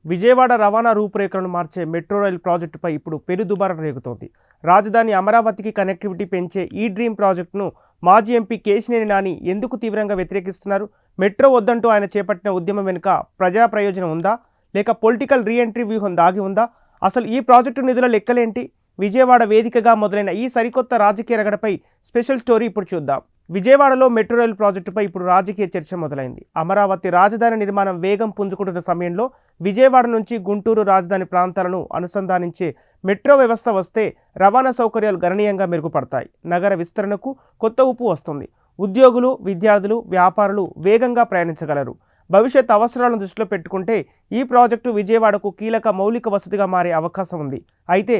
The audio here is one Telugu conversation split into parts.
విజయవాడ రవాణా రూపురేఖలను మార్చే మెట్రో రైల్ ప్రాజెక్టుపై ఇప్పుడు పెనుదుమారం రేగుతోంది. రాజధాని అమరావతికి కనెక్టివిటీ పెంచే ఈ డ్రీమ్ ప్రాజెక్టును మాజీ ఎంపీ కేశినేని నాని ఎందుకు తీవ్రంగా వ్యతిరేకిస్తున్నారు? మెట్రో వద్దంటూ ఆయన చేపట్టిన ఉద్యమం వెనుక ప్రజా ప్రయోజనం ఉందా, లేక పొలిటికల్ రీఎంట్రీ వ్యూహం దాగి ఉందా? అసలు ఈ ప్రాజెక్టు నిధుల లెక్కలేంటి? విజయవాడ వేదికగా మొదలైన ఈ సరికొత్త రాజకీయ రగడపై స్పెషల్ స్టోరీ ఇప్పుడు చూద్దాం. విజయవాడలో మెట్రో రైల్ ప్రాజెక్టుపై ఇప్పుడు రాజకీయ చర్చ మొదలైంది. అమరావతి రాజధాని నిర్మాణం వేగం పుంజుకుంటున్న సమయంలో విజయవాడ నుంచి గుంటూరు రాజధాని ప్రాంతాలను అనుసంధానించే మెట్రో వ్యవస్థ వస్తే రవాణా సౌకర్యాలు గణనీయంగా మెరుగుపడతాయి. నగర విస్తరణకు కొత్త ఊపు వస్తుంది. ఉద్యోగులు, విద్యార్థులు, వ్యాపారులు వేగంగా ప్రయాణించగలరు. భవిష్యత్ అవసరాలను దృష్టిలో పెట్టుకుంటే ఈ ప్రాజెక్టు విజయవాడకు కీలక మౌలిక వసతిగా మారే అవకాశం ఉంది. అయితే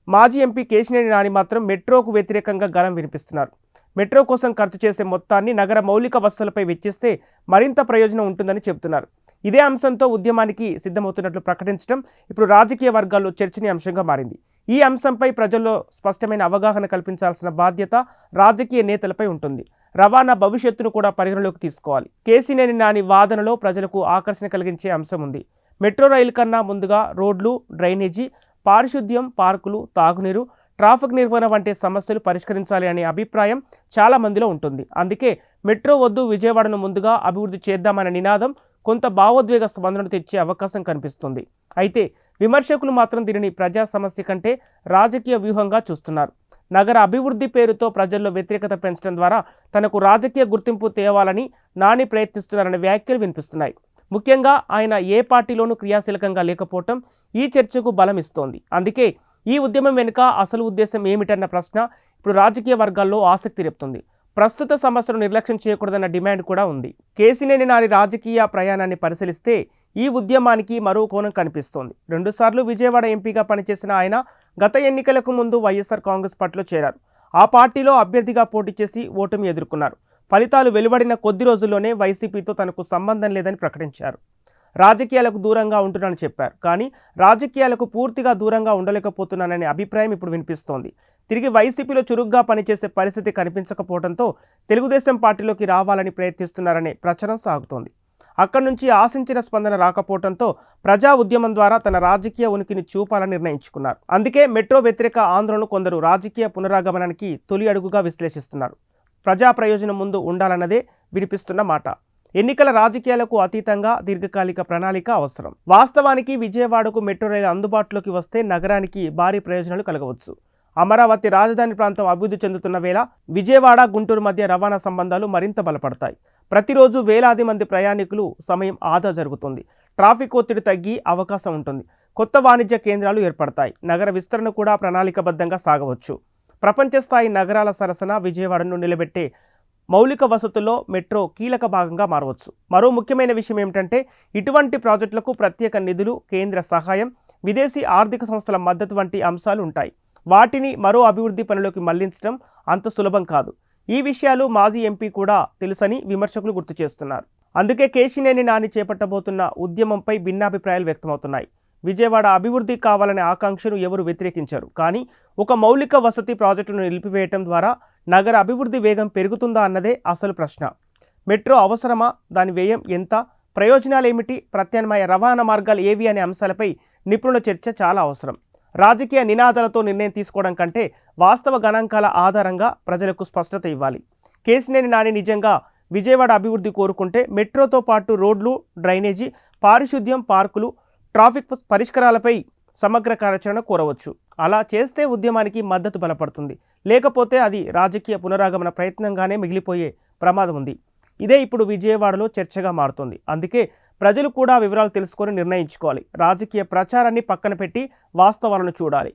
మాజీ ఎంపీ కేశినేని నాని మాత్రం మెట్రోకు వ్యతిరేకంగా గళం వినిపిస్తున్నారు. మెట్రో కోసం ఖర్చు చేసే మొత్తాన్ని నగర మౌలిక వసతులపై వెచ్చిస్తే మరింత ప్రయోజనం ఉంటుందని చెబుతున్నారు. ఇదే అంశంతో ఉద్యమానికి సిద్ధమవుతున్నట్లు ప్రకటించడం ఇప్పుడు రాజకీయ వర్గాల్లో చర్చనీయాంశంగా మారింది. ఈ అంశంపై ప్రజల్లో స్పష్టమైన అవగాహన కల్పించాల్సిన బాధ్యత రాజకీయ నేతలపై ఉంటుంది. రవాణా భవిష్యత్తును కూడా పరిగణలోకి తీసుకోవాలి. కేశినేని నాని వాదనలో ప్రజలకు ఆకర్షణ కలిగించే అంశం ఉంది. మెట్రో రైలు కన్నా ముందుగా రోడ్లు, డ్రైనేజీ, పారిశుద్ధ్యం, పార్కులు, తాగునీరు, ట్రాఫిక్ నిర్వహణ వంటి సమస్యలు పరిష్కరించాలి అనే అభిప్రాయం చాలా మందిలో ఉంటుంది. అందుకే మెట్రో వద్దు, విజయవాడను ముందుగా అభివృద్ధి చేద్దామనే నినాదం కొంత భావోద్వేగ స్పందనను తెచ్చే అవకాశం కనిపిస్తుంది. అయితే విమర్శకులు మాత్రం దీనిని ప్రజా సమస్య కంటే రాజకీయ వ్యూహంగా చూస్తున్నారు. నగర అభివృద్ధి పేరుతో ప్రజల్లో వ్యతిరేకత పెంచడం ద్వారా తనకు రాజకీయ గుర్తింపు తేవాలని నాని ప్రయత్నిస్తున్నారనే వ్యాఖ్యలు వినిపిస్తున్నాయి. ముఖ్యంగా ఆయన ఏ పార్టీలోనూ క్రియాశీలకంగా లేకపోవటం ఈ చర్చకు బలం ఇస్తోంది. అందుకే ఈ ఉద్యమం వెనుక అసలు ఉద్దేశం ఏమిటన్న ప్రశ్న ఇప్పుడు రాజకీయ వర్గాల్లో ఆసక్తి రేపుతుంది. ప్రస్తుత సమస్యను నిర్లక్ష్యం చేయకూడదన్న డిమాండ్ కూడా ఉంది. కేశినేని నాని రాజకీయ ప్రయాణాన్ని పరిశీలిస్తే ఈ ఉద్యమానికి మరో కోణం కనిపిస్తోంది. 2 సార్లు విజయవాడ ఎంపీగా పనిచేసిన ఆయన గత ఎన్నికలకు ముందు వైఎస్ఆర్ కాంగ్రెస్ పార్టీలో చేరారు. ఆ పార్టీలో అభ్యర్థిగా పోటీ చేసి ఓటమి ఎదుర్కొన్నారు. ఫలితాలు వెలువడిన కొద్ది రోజుల్లోనే వైసీపీతో తనకు సంబంధం లేదని ప్రకటించారు. రాజకీయాలకు దూరంగా ఉంటున్నానని చెప్పారు. కానీ రాజకీయాలకు పూర్తిగా దూరంగా ఉండలేకపోతున్నాననే అభిప్రాయం ఇప్పుడు వినిపిస్తోంది. తిరిగి వైసీపీలో చురుగ్గా పనిచేసే పరిస్థితి కనిపించకపోవడంతో తెలుగుదేశం పార్టీలోకి రావాలని ప్రయత్నిస్తున్నారనే ప్రచారం సాగుతోంది. అక్కడి నుంచి ఆశించిన స్పందన రాకపోవడంతో ప్రజా ఉద్యమం ద్వారా తన రాజకీయ ఉనికిని చూపాలని నిర్ణయించుకున్నారు. అందుకే మెట్రో వ్యతిరేక ఆందోళనను కొందరు రాజకీయ పునరాగమనానికి తొలి అడుగుగా విశ్లేషిస్తున్నారు. ప్రజా ప్రయోజనం ముందు ఉండాలన్నదే వినిపిస్తున్న మాట. ఎన్నికల రాజకీయాలకు అతీతంగా దీర్ఘకాలిక ప్రణాళిక అవసరం. వాస్తవానికి విజయవాడకు మెట్రో రైలు అందుబాటులోకి వస్తే నగరానికి భారీ ప్రయోజనాలు కలగవచ్చు. అమరావతి రాజధాని ప్రాంతం అభివృద్ధి చెందుతున్న వేళ విజయవాడ, గుంటూరు మధ్య రవాణా సంబంధాలు మరింత బలపడతాయి. ప్రతిరోజు వేలాది మంది ప్రయాణికులు సమయం ఆదా జరుగుతుంది. ట్రాఫిక్ ఒత్తిడి తగ్గి అవకాశం ఉంటుంది. కొత్త వాణిజ్య కేంద్రాలు ఏర్పడతాయి. నగర విస్తరణ కూడా ప్రణాళికబద్ధంగా సాగవచ్చు. ప్రపంచ స్థాయి నగరాల సరసన విజయవాడను నిలబెట్టే మౌలిక వసతుల్లో మెట్రో కీలక భాగంగా మారవచ్చు. మరో ముఖ్యమైన విషయం ఏమిటంటే ఇటువంటి ప్రాజెక్టులకు ప్రత్యేక నిధులు, కేంద్ర సహాయం, విదేశీ ఆర్థిక సంస్థల మద్దతు వంటి అంశాలు ఉంటాయి. వాటిని మరో అభివృద్ధి పనులకు మళ్లించడం అంత సులభం కాదు. ఈ విషయాలు మాజీ ఎంపీ కూడా తెలుసని విమర్శకులు గుర్తు చేస్తున్నారు. అందుకే కేశినేని నాని చేపట్టబోతున్న ఉద్యమంపై భిన్నాభిప్రాయాలు వ్యక్తమవుతున్నాయి. విజయవాడ అభివృద్ధి కావాలనే ఆకాంక్షను ఎవరు వ్యతిరేకించారు. కానీ ఒక మౌలిక వసతి ప్రాజెక్టును నిలిపివేయటం ద్వారా నగర అభివృద్ధి వేగం పెరుగుతుందా అన్నదే అసలు ప్రశ్న. మెట్రో అవసరమా? దాని వ్యయం ఎంత? ప్రయోజనాలేమిటి? ప్రత్యామ్నాయ రవాణా మార్గాలు ఏవి అనే అంశాలపై నిపుణుల చర్చ చాలా అవసరం. రాజకీయ నినాదాలతో నిర్ణయం తీసుకోవడం కంటే వాస్తవ గణాంకాల ఆధారంగా ప్రజలకు స్పష్టత ఇవ్వాలి. కేశినేని నాని నిజంగా విజయవాడ అభివృద్ధి కోరుకుంటే మెట్రోతో పాటు రోడ్లు, డ్రైనేజీ, పారిశుద్ధ్యం, పార్కులు, ట్రాఫిక్ పరిష్కారాలపై సమగ్ర కార్యాచరణ కోరవచ్చు. అలా చేస్తే ఉద్యమానికి మద్దతు బలపడుతుంది. లేకపోతే అది రాజకీయ పునరాగమన ప్రయత్నంగానే మిగిలిపోయే ప్రమాదం ఉంది. ఇదే ఇప్పుడు విజయవాడలో చర్చగా మారుతుంది. అందుకే ప్రజలు కూడా వివరాలు తెలుసుకొని నిర్ణయించుకోవాలి. రాజకీయ ప్రచారాన్ని పక్కన పెట్టి వాస్తవాలను చూడాలి.